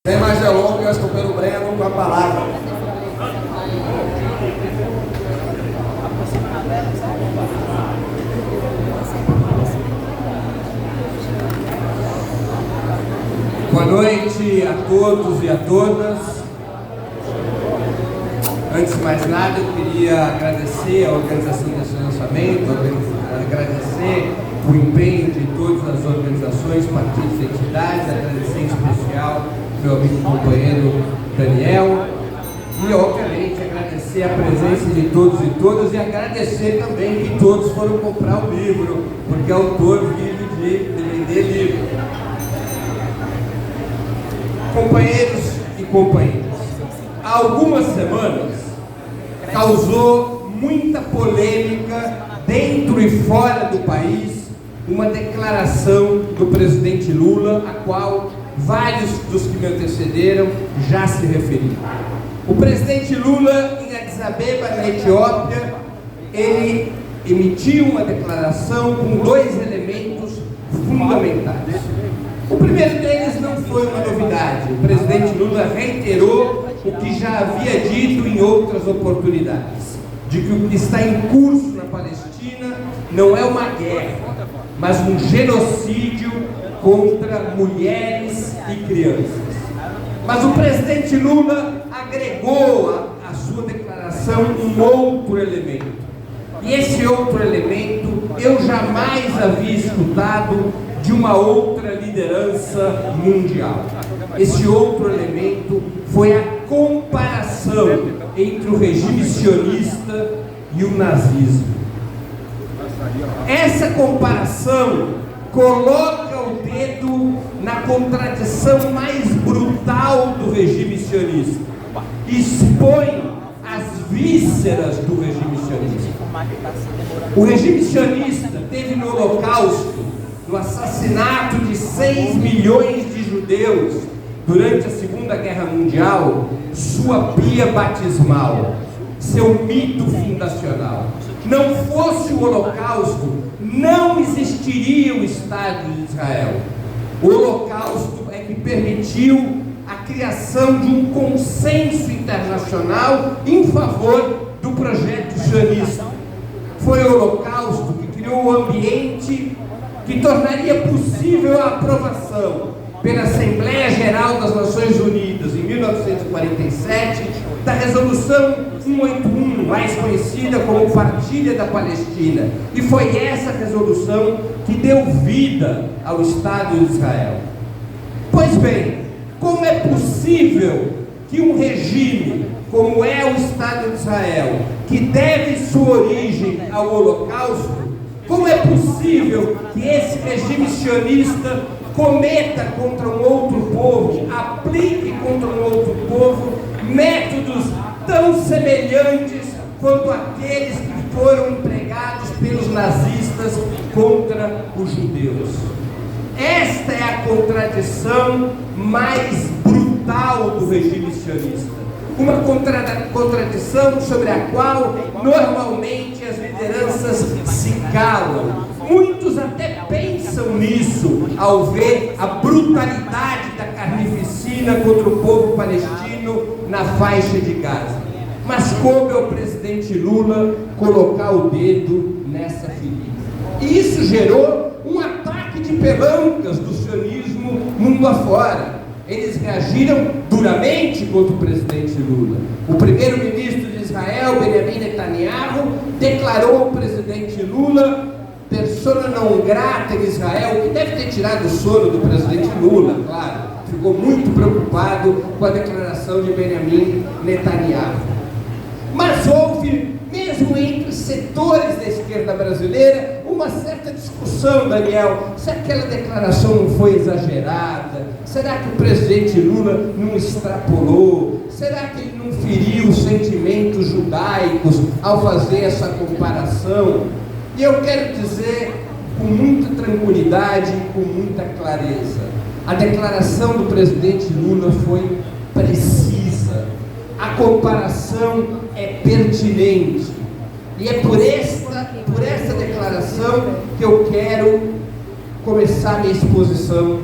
Sem mais delongas, estou pelo Breno com a palavra. Boa noite a todos e a todas. Antes de mais nada, eu queria agradecer a organização desse lançamento, agradecer o empenho de todas as organizações, partidos e entidades, agradecer em especial meu amigo e companheiro Daniel e, obviamente, agradecer a presença de todos e todas e agradecer também que todos foram comprar o livro, porque o autor vive de vender livro. Companheiros e companheiras, há algumas semanas causou muita polêmica dentro e fora do país uma declaração do presidente Lula, a qual vários dos que me antecederam já se referiram. O presidente Lula, em Addis Abeba, na Etiópia, ele emitiu uma declaração com dois elementos fundamentais. O primeiro deles não foi uma novidade. O presidente Lula reiterou o que já havia dito em outras oportunidades, de que o que está em curso na Palestina não é uma guerra, mas um genocídio contra mulheres e crianças. Mas o presidente Lula agregou à sua declaração um outro elemento. E esse outro elemento eu jamais havia escutado de uma outra liderança mundial. Esse outro elemento foi a comparação entre o regime sionista e o nazismo. Essa comparação coloca o dedo na contradição mais brutal do regime sionista, expõe as vísceras do regime sionista. O regime sionista teve no Holocausto, no assassinato de 6 milhões de judeus durante a Segunda Guerra Mundial, sua pia batismal, seu mito fundacional. Não fosse o Holocausto, não existiria o Estado de Israel. O Holocausto é que permitiu a criação de um consenso internacional em favor do projeto sionista. Foi o Holocausto que criou o ambiente que tornaria possível a aprovação pela Assembleia Geral das Nações Unidas, em 1947, da Resolução 181, mais conhecida como Partilha da Palestina. E foi essa resolução que deu vida ao Estado de Israel. Pois bem, como é possível que um regime como é o Estado de Israel, que deve sua origem ao Holocausto, como é possível que esse regime sionista cometa contra um outro povo, aplique contra um outro povo métodos tão semelhantes quanto aqueles que foram empregados pelos nazistas contra os judeus? Esta é a contradição mais brutal do regime sionista. Uma contradição sobre a qual normalmente as lideranças se calam. Muitos até pensam nisso ao ver a brutalidade da carnificina contra o povo palestino na faixa de Gaza. Mas coube ao presidente Lula colocar o dedo nessa ferida. E isso gerou um ataque de pelancas do sionismo mundo afora. Eles reagiram duramente contra o presidente Lula. O primeiro-ministro de Israel, Benjamin Netanyahu, declarou ao presidente Lula persona não grata em Israel, que deve ter tirado o sono do presidente Lula, claro. Ficou muito preocupado com a declaração de Benjamin Netanyahu. Mas houve, mesmo entre os setores da esquerda brasileira, uma certa discussão, Daniel, se aquela declaração não foi exagerada, será que o presidente Lula não extrapolou, será que ele não feriu os sentimentos judaicos ao fazer essa comparação? E eu quero dizer com muita tranquilidade e com muita clareza, a declaração do presidente Lula foi precisa, a comparação é pertinente, e é por essa declaração que eu quero começar minha exposição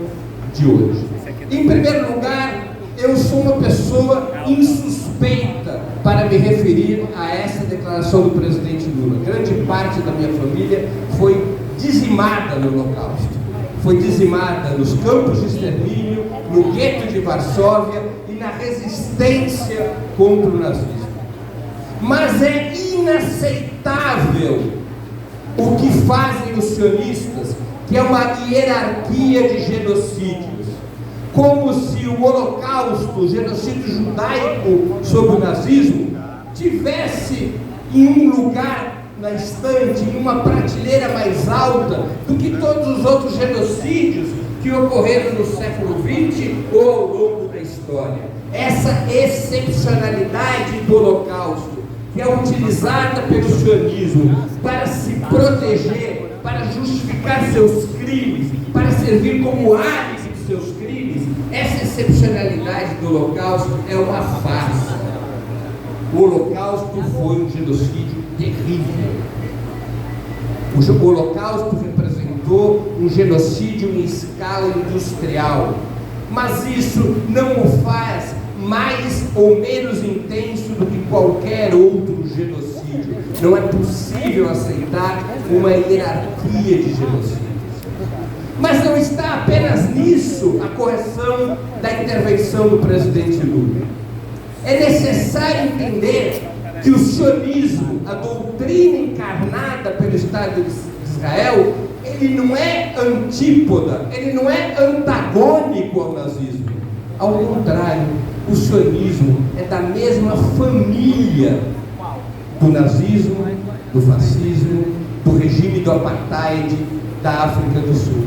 de hoje. Em primeiro lugar, sou uma pessoa insuspeita para me referir a essa declaração do presidente Lula. Grande parte da minha família foi dizimada no Holocausto. Foi dizimada nos campos de extermínio, no gueto de Varsóvia e na resistência contra o nazismo. Mas é inaceitável o que fazem os sionistas, que é uma hierarquia de genocídios, como se o Holocausto, o genocídio judaico sobre o nazismo, tivesse em um lugar na estante, em uma prateleira mais alta do que todos os outros genocídios que ocorreram no século XX ou ao longo da história. Essa excepcionalidade do Holocausto, que é utilizada pelo sionismo para se proteger, para justificar seus crimes, para servir como álibi de seus crimes, essa excepcionalidade do Holocausto é uma farsa. O Holocausto foi um genocídio terrível. O Holocausto representou um genocídio em escala industrial, mas isso não o faz mais ou menos intenso do que qualquer outro genocídio. Não é possível aceitar uma hierarquia de genocídios. Mas não está apenas nisso a correção da intervenção do presidente Lula. É necessário entender que o sionismo, a doutrina encarnada pelo Estado de Israel, ele não é antípoda, ele não é antagônico ao nazismo. Ao contrário, o sionismo é da mesma família do nazismo, do fascismo, do regime do apartheid da África do Sul.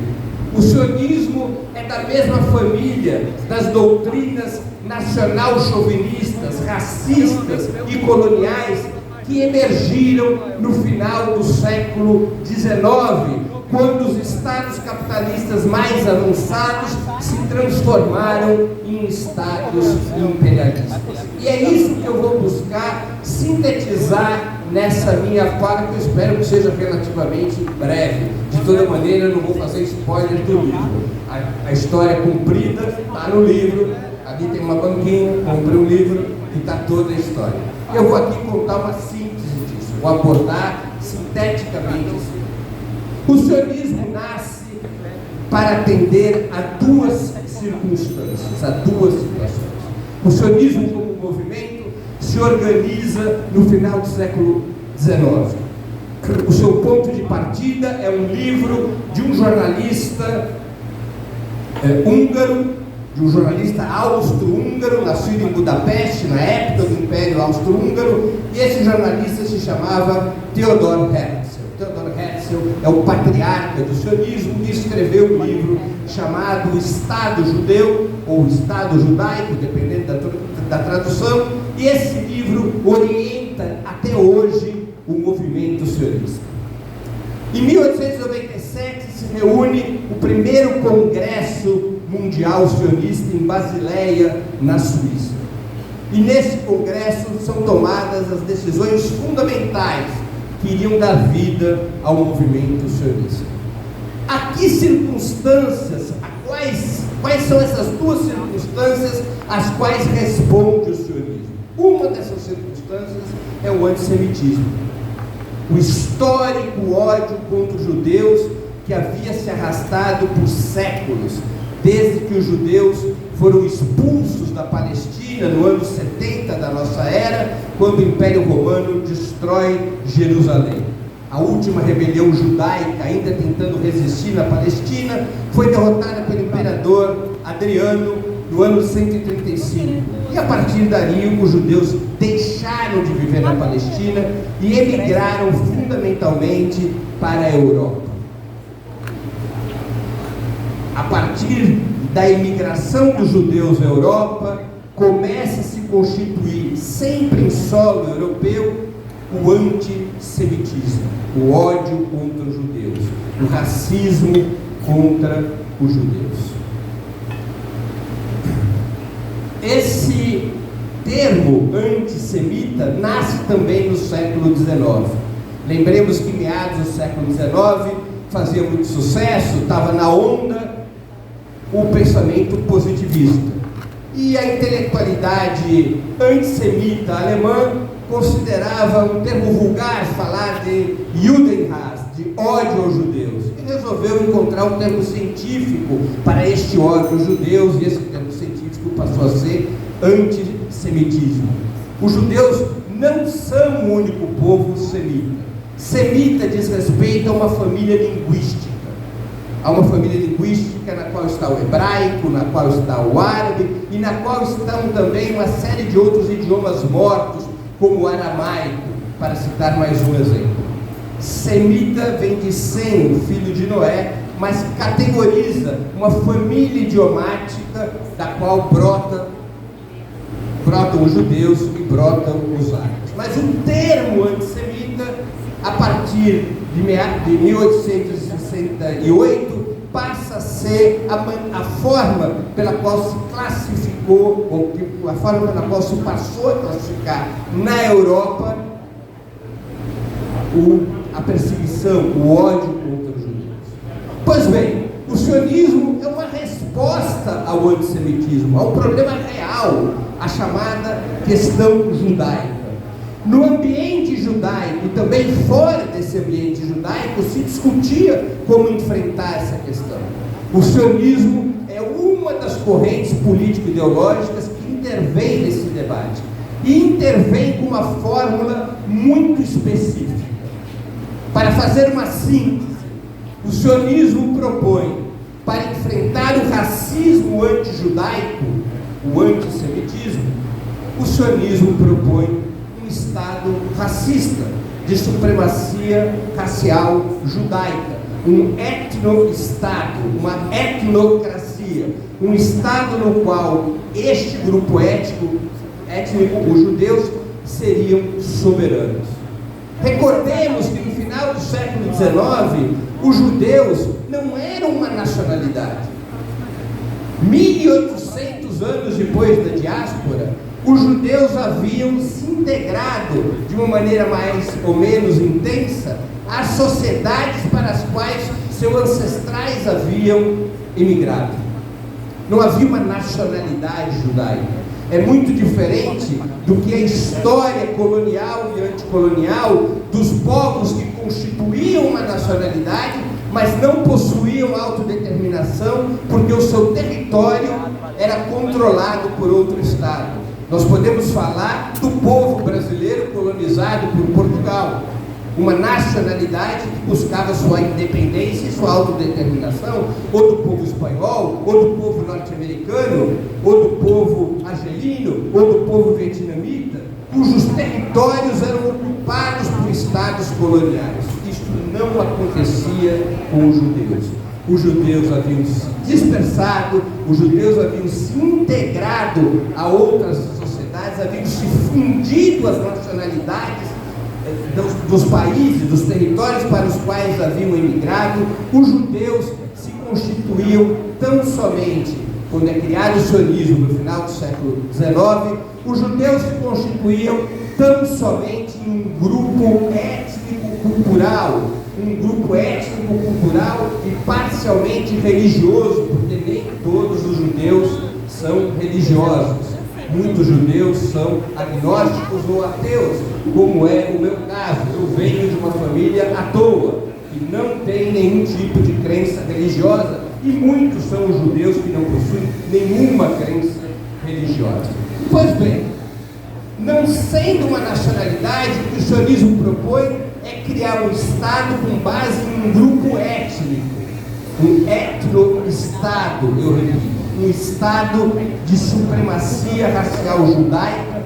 O sionismo é da mesma família das doutrinas nacional-chauvinistas, racistas e coloniais que emergiram no final do século XIX, quando os estados capitalistas mais avançados se transformaram em estados imperialistas. E é isso que eu vou buscar sintetizar nessa minha fala, que eu espero que seja relativamente breve. De toda maneira, eu não vou fazer spoiler do livro. A história é comprida, está no livro. Ali tem uma banquinha, comprei um livro e está toda a história. Eu vou aqui contar uma síntese disso, vou abordar sinteticamente isso. O sionismo nasce para atender a duas circunstâncias, a duas situações. O sionismo, como movimento, se organiza no final do século XIX. O seu ponto de partida é um livro de um jornalista húngaro, de um jornalista austro-húngaro, nascido em Budapeste, na época do Império Austro-Húngaro, e esse jornalista se chamava Theodor Herzl. Theodor Herzl é o patriarca do sionismo e escreveu um livro chamado Estado Judeu, ou Estado Judaico, dependendo da tradução, e esse livro orienta até hoje o movimento sionista. Em 1897 se reúne o primeiro Congresso Mundial Sionista em Basileia, na Suíça. E nesse congresso são tomadas as decisões fundamentais que iriam dar vida ao movimento sionista. A que circunstâncias, quais são essas duas circunstâncias às quais responde o sionismo? Uma dessas circunstâncias é o antissemitismo. O histórico ódio contra os judeus que havia se arrastado por séculos, desde que os judeus foram expulsos da Palestina no ano 70 da nossa era, quando o Império Romano destrói Jerusalém. A última rebelião judaica, ainda tentando resistir na Palestina, foi derrotada pelo imperador Adriano no ano 135. E a partir daí os judeus deixaram de viver na Palestina e emigraram fundamentalmente para a Europa. A partir da imigração dos judeus à Europa, começa a se constituir, sempre em solo europeu, o antissemitismo, o ódio contra os judeus, o racismo contra os judeus. Esse termo antissemita nasce também no século XIX. Lembremos que meados do século XIX fazia muito sucesso, estava na onda o pensamento positivista. E a intelectualidade antissemita alemã considerava um termo vulgar falar de Judenhass, de ódio aos judeus, e resolveu encontrar um termo científico para este ódio aos judeus, e esse termo científico passou a ser antissemitismo. Os judeus não são o único povo semita. Semita diz respeito a uma família linguística. Há uma família linguística na qual está o hebraico, na qual está o árabe, e na qual estão também uma série de outros idiomas mortos, como o aramaico, para citar mais um exemplo. Semita vem de Sem, filho de Noé, mas categoriza uma família idiomática da qual brotam os judeus e brotam os árabes. Mas o termo antissemita, a partir de 1868, passa a ser a forma pela qual se classificou, ou a forma pela qual se passou a classificar na Europa a perseguição, o ódio contra os judeus. Pois bem, o sionismo é uma resposta ao antissemitismo, a um problema real, a chamada questão judaica. No ambiente judaico e também fora desse ambiente judaico se discutia como enfrentar essa questão. O sionismo é uma das correntes político-ideológicas que intervém nesse debate e intervém com uma fórmula muito específica. Para fazer uma síntese, o sionismo propõe, para enfrentar o racismo antijudaico, o antissemitismo, o sionismo propõe Estado racista, de supremacia racial judaica, um etno-estado, uma etnocracia, um Estado no qual este grupo étnico, os judeus, seriam soberanos. Recordemos que no final do século XIX, os judeus não eram uma nacionalidade. 1800 anos depois da diáspora, os judeus haviam se integrado de uma maneira mais ou menos intensa às sociedades para as quais seus ancestrais haviam emigrado. Não havia uma nacionalidade judaica. É muito diferente do que a história colonial e anticolonial dos povos que constituíam uma nacionalidade, mas não possuíam autodeterminação porque o seu território era controlado por outro Estado. Nós podemos falar do povo brasileiro colonizado por Portugal, uma nacionalidade que buscava sua independência e sua autodeterminação, ou do povo espanhol, ou do povo norte-americano, ou do povo argelino, ou do povo vietnamita, cujos territórios eram ocupados por estados coloniais. Isto não acontecia com os judeus. Os judeus haviam se dispersado, os judeus haviam se integrado a outras sociedades, haviam se fundido às nacionalidades dos países, dos territórios para os quais haviam emigrado. Os judeus se constituíam tão somente, quando é criado o sionismo no final do século XIX, os judeus se constituíam tão somente em um grupo étnico-cultural, e parcialmente religioso, porque nem todos os judeus são religiosos. Muitos judeus são agnósticos ou ateus, como é o meu caso. Eu venho de uma família à toa, que não tem nenhum tipo de crença religiosa, e muitos são os judeus que não possuem nenhuma crença religiosa. Pois bem, não sendo uma nacionalidade, o que o sionismo propõe é criar um Estado com base em um grupo étnico, um etno-estado, eu repito, um Estado de supremacia racial judaica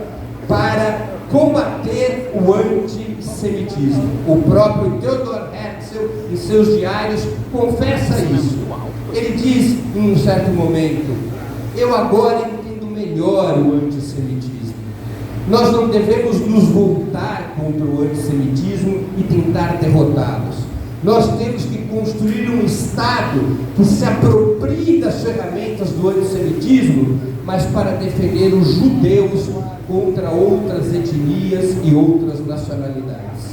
para combater o antissemitismo. O próprio Theodor Herzl, em seus diários, confessa isso. Ele diz, em um certo momento, eu agora entendo melhor o antissemitismo. Nós não devemos nos voltar contra o antissemitismo e tentar derrotá-los. Nós temos que construir um Estado que se aproprie das ferramentas do antissemitismo, mas para defender os judeus contra outras etnias e outras nacionalidades.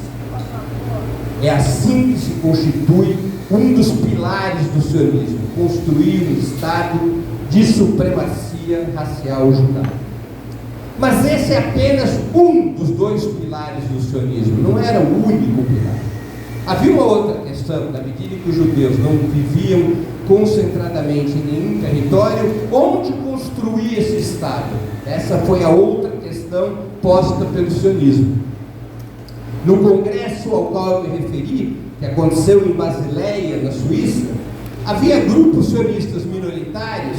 É assim que se constitui um dos pilares do sionismo: construir um Estado de supremacia supremacia racial judaica. Mas esse é apenas um dos dois pilares do sionismo, não era o único pilar. Havia uma outra questão, na medida que os judeus não viviam concentradamente em nenhum território, onde construir esse Estado? Essa foi a outra questão posta pelo sionismo. No congresso ao qual eu me referi, que aconteceu em Basileia, na Suíça, havia grupos sionistas minoritários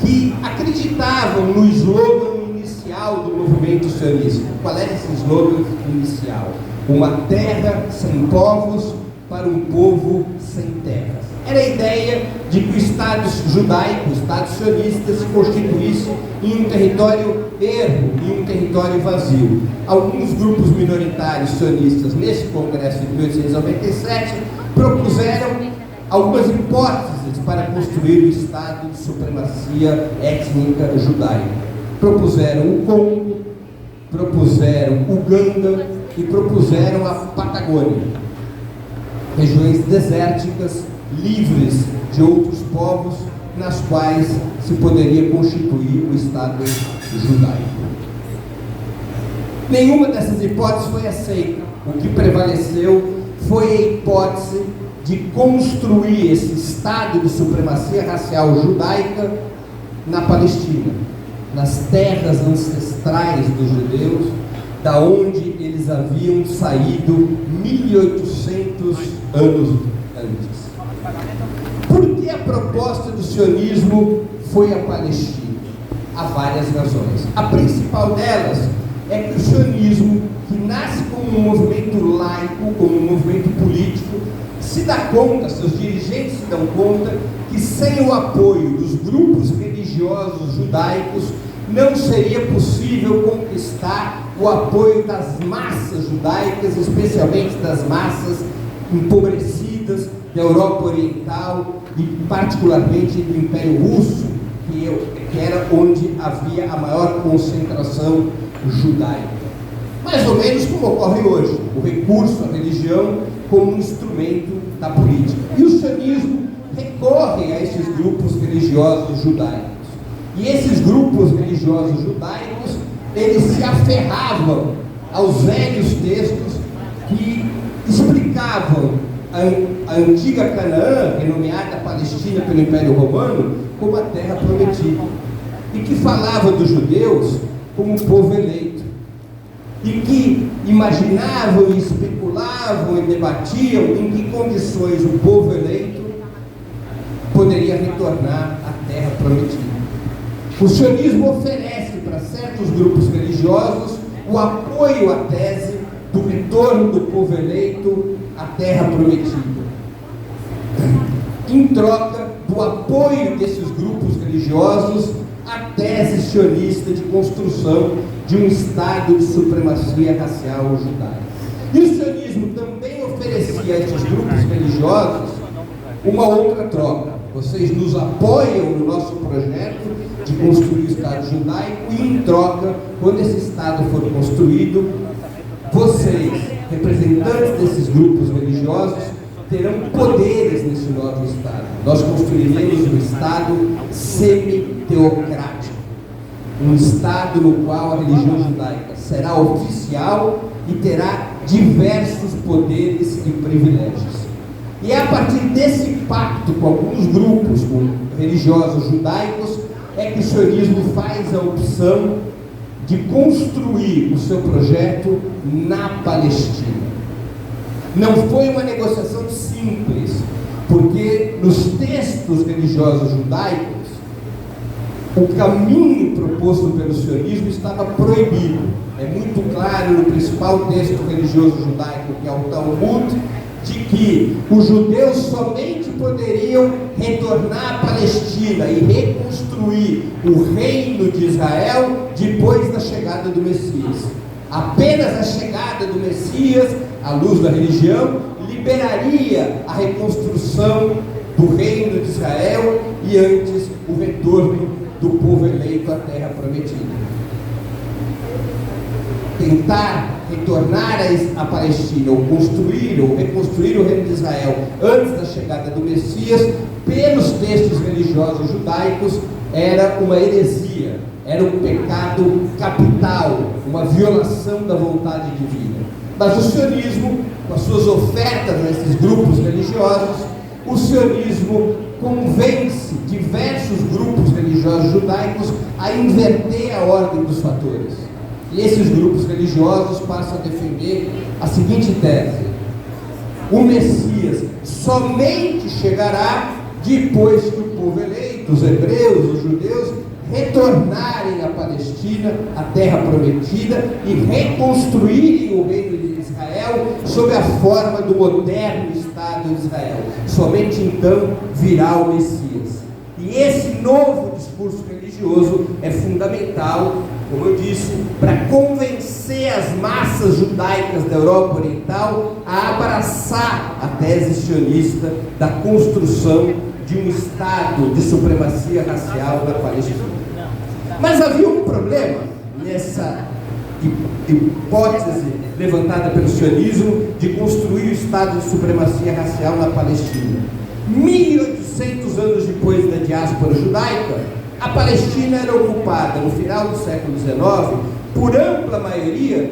que acreditavam no slogan inicial do movimento sionista. Qual era esse slogan inicial? Uma terra sem povos para um povo sem terras. Era a ideia de que o Estado judaico, o Estado sionista, se constituísse em um território ermo, em um território vazio. Alguns grupos minoritários sionistas, nesse congresso de 1897, propuseram algumas hipóteses para construir o Estado de supremacia étnica judaica. Propuseram o Congo, propuseram Uganda e propuseram a Patagônia, regiões desérticas, livres de outros povos, nas quais se poderia constituir o Estado judaico. Nenhuma dessas hipóteses foi aceita. O que prevaleceu foi a hipótese de construir esse Estado de supremacia racial judaica na Palestina, nas terras ancestrais dos judeus, da onde eles haviam saído 1800 anos antes. Por que a proposta do sionismo foi a Palestina? Há várias razões. A principal delas é que o sionismo, que nasce como um movimento laico, como um movimento político, se dá conta, seus dirigentes se dão conta, que sem o apoio dos grupos religiosos judaicos, não seria possível conquistar o apoio das massas judaicas, especialmente das massas empobrecidas da Europa Oriental e particularmente do Império Russo, que era onde havia a maior concentração judaica. Mais ou menos como ocorre hoje, o recurso à religião como um instrumento da política. E o sionismo recorre a esses grupos religiosos judaicos. E esses grupos religiosos judaicos, eles se aferravam aos velhos textos que explicavam a antiga Canaã, renomeada Palestina pelo Império Romano, como a terra prometida, e que falava dos judeus como povo eleito, e que imaginavam e especulavam e debatiam em que condições o povo eleito poderia retornar à terra prometida. O sionismo oferece para certos grupos religiosos o apoio à tese do retorno do povo eleito à terra prometida, em troca do apoio desses grupos religiosos à tese sionista de construção de um Estado de supremacia racial judaica. E o sionismo também oferecia a esses grupos religiosos uma outra troca. Vocês nos apoiam no nosso projeto de construir o Estado judaico e, em troca, quando esse Estado for construído, vocês, representantes desses grupos religiosos, terão poderes nesse novo Estado. Nós construiremos um Estado semi-teocrático, um Estado no qual a religião judaica será oficial e terá diversos poderes e privilégios. E é a partir desse pacto com alguns grupos religiosos judaicos é que o sionismo faz a opção de construir o seu projeto na Palestina. Não foi uma negociação simples, porque nos textos religiosos judaicos, o caminho proposto pelo sionismo estava proibido. É muito claro no principal texto religioso judaico, que é o Talmud, de que os judeus somente poderiam retornar à Palestina e reconstruir o reino de Israel depois da chegada do Messias. Apenas a chegada do Messias, à luz da religião, liberaria a reconstrução do reino de Israel e antes o retorno do povo eleito à terra prometida. Tentar retornar à Palestina, ou construir, ou reconstruir o reino de Israel antes da chegada do Messias, pelos textos religiosos judaicos, era uma heresia, era um pecado capital, uma violação da vontade divina. Mas o sionismo, com as suas ofertas nesses grupos religiosos, o sionismo convence diversos grupos religiosos judaicos a inverter a ordem dos fatores. E esses grupos religiosos passam a defender a seguinte tese: o Messias somente chegará depois que o povo eleito, os hebreus, os judeus, retornarem à Palestina, a terra prometida, e reconstruírem o reino de Israel sob a forma do moderno Estado de Israel. Somente então virá o Messias. E esse novo discurso religioso é fundamental, como eu disse, para convencer as massas judaicas da Europa Oriental a abraçar a tese sionista da construção de um Estado de supremacia racial na Palestina. Mas havia um problema nessa hipótese levantada pelo sionismo de construir o Estado de supremacia racial na Palestina. 1800 anos depois da diáspora judaica, a Palestina era ocupada no final do século XIX, por ampla maioria,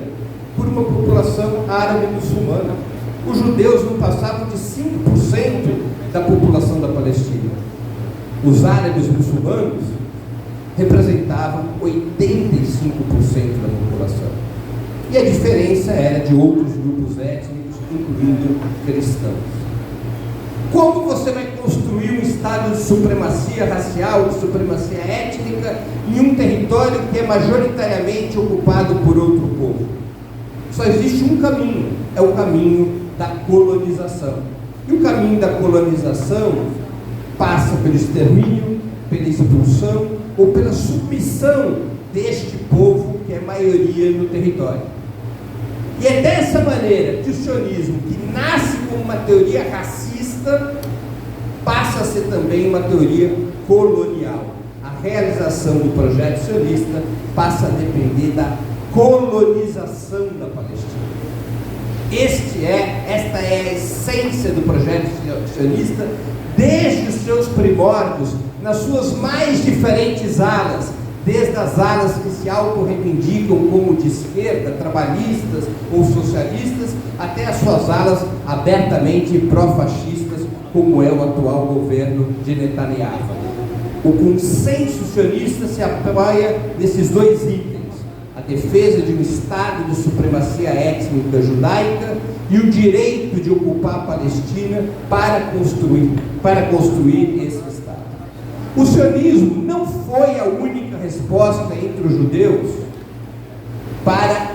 por uma população árabe muçulmana. Os judeus não passavam de 5% da população da Palestina. Os árabes muçulmanos representavam 85% da população. E a diferença era de outros grupos étnicos, incluindo cristãos. Como você vai construir um Estado de supremacia racial, de supremacia étnica, em um território que é majoritariamente ocupado por outro povo? Só existe um caminho, é o caminho da colonização. E o caminho da colonização passa pelo extermínio, pela expulsão ou pela submissão deste povo que é maioria no território. E é dessa maneira que o sionismo, que nasce como uma teoria racista, passa a ser também uma teoria colonial. A realização do projeto sionista passa a depender da colonização da Palestina. Esta é a essência do projeto sionista, desde os seus primórdios, nas suas mais diferentes alas, desde as alas que se auto-reivindicam como de esquerda, trabalhistas ou socialistas, até as suas alas abertamente pró-fascistas, como é o atual governo de Netanyahu. O consenso sionista se apoia nesses dois itens: a defesa de um Estado de supremacia étnica judaica e o direito de ocupar a Palestina para construir esse Estado. O sionismo não foi a única resposta entre os judeus para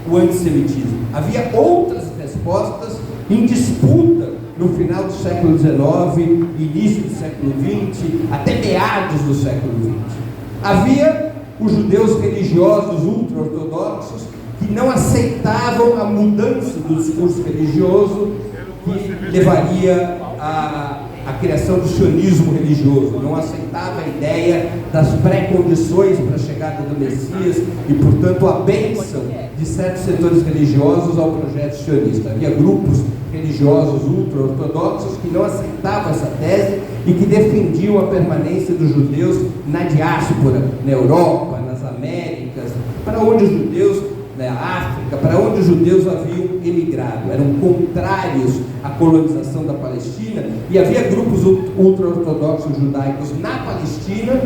o antissemitismo. Havia outras respostas em disputa no final do século XIX, início do século XX, até meados do século XX. Havia os judeus religiosos ultra-ortodoxos que não aceitavam a mudança do discurso religioso que levaria à criação do sionismo religioso. Não aceitava a ideia das pré-condições para a chegada do Messias e, portanto, a bênção de certos setores religiosos ao projeto sionista. Havia grupos religiosos ultra-ortodoxos que não aceitavam essa tese e que defendiam a permanência dos judeus na diáspora, na Europa, nas Américas, para onde os judeus, na África, para onde os judeus haviam emigrado. Eram contrários à colonização da Palestina, e havia grupos ultra-ortodoxos judaicos na Palestina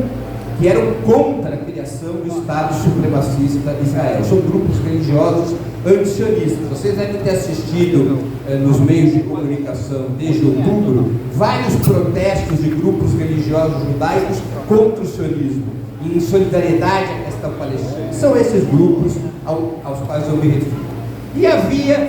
que eram contra a criação do Estado supremacista Israel. São grupos religiosos antisionistas. Vocês devem ter assistido nos meios de comunicação desde outubro vários protestos de grupos religiosos judaicos contra o sionismo, em solidariedade à questão palestina. São esses grupos aos quais eu me refiro. E havia